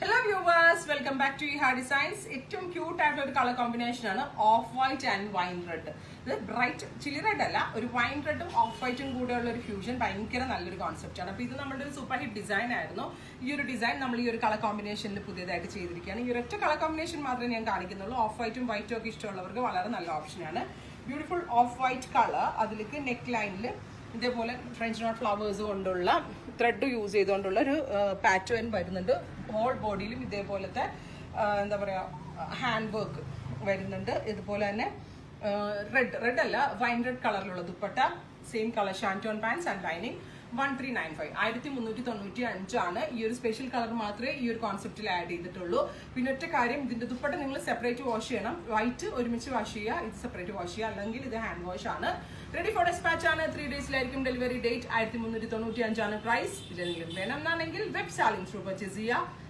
Hello viewers, welcome back to Iha Designs. ഏറ്റവും cute ആയിട്ടുള്ള ഒരു കളർ കോമ്പിനേഷൻ ആണ് of white and wine red. ഇത് ബ്രൈറ്റ് ചില്ലി റെഡ് അല്ല, ഒരു വൈൻ റെഡും ഓഫ് വൈറ്റും കൂടെയുള്ള ഒരു ഫ്യൂഷൻ ഭയങ്കര നല്ലൊരു കോൺസെപ്റ്റ് ആണ്. അപ്പോൾ ഇത് നമ്മുടെ ഒരു സൂപ്പർ ഹിറ്റ് ഡിസൈൻ ആയിരുന്നു. ഈ ഒരു ഡിസൈൻ നമ്മൾ ഈ ഒരു കളർ കോമ്പിനേഷനിൽ പുതിയതായിട്ട് ചെയ്തിരിക്കുകയാണ്. ഈ ഒരൊറ്റ കളർ കോമ്പിനേഷൻ മാത്രമേ ഞാൻ കാണിക്കുന്നുള്ളൂ. ഓഫ് വൈറ്റും വൈറ്റും ഒക്കെ ഇഷ്ടമുള്ളവർക്ക് വളരെ നല്ല ഓപ്ഷനാണ്. ബ്യൂട്ടിഫുൾ ഓഫ് വൈറ്റ് കളർ, അതിലേക്ക് നെക്ക് ലൈനിൽ ഇതേപോലെ ഫ്രഞ്ച് നോട്ട് ഫ്ലവേഴ്സ് കൊണ്ടുള്ള ത്രെഡ് യൂസ് ചെയ്തുകൊണ്ടുള്ള ഒരു പാറ്റേൺ വരുന്നുണ്ട്. ഹോൾ ബോഡിയിലും ഇതേപോലത്തെ എന്താ പറയുക ഹാൻഡ് വർക്ക് വരുന്നുണ്ട്. ഇതുപോലെ തന്നെ റെഡ് അല്ല, വൈൻ റെഡ് കളറിലുള്ള dupatta, same colour shantoon pants and lining. 1395 1395 ഈ ഒരു സ്പെഷ്യൽ കളർ മാത്രമേ ഈ ഒരു കോൺസെപ്റ്റിൽ ആഡ് ചെയ്തിട്ടുള്ളൂ. പിന്നെ ഒറ്റ കാര്യം, ഇതിന്റെ ദുപ്പട്ട നിങ്ങൾ സെപ്പറേറ്റ് വാഷ് ചെയ്യണം. വൈറ്റ് ഒരുമിച്ച് വാഷ് ചെയ്യുക, ഇത് സെപ്പറേറ്റ് വാഷ് ചെയ്യുക, അല്ലെങ്കിൽ ഇത് ഹാൻഡ് വാഷ് ആണ്. റെഡി ഫോർ ഡെസ്പാച്ച് ആണ്. 3 ഡേയ്സിലായിരിക്കും ഡെലിവറി ഡേറ്റ്. 1395 പ്രൈസ്. ഇതിലെങ്കിലും വേണം എന്നാണെങ്കിൽ വെബ് സാലിംഗ് ത്രൂ പർച്ചേസ് ചെയ്യുക.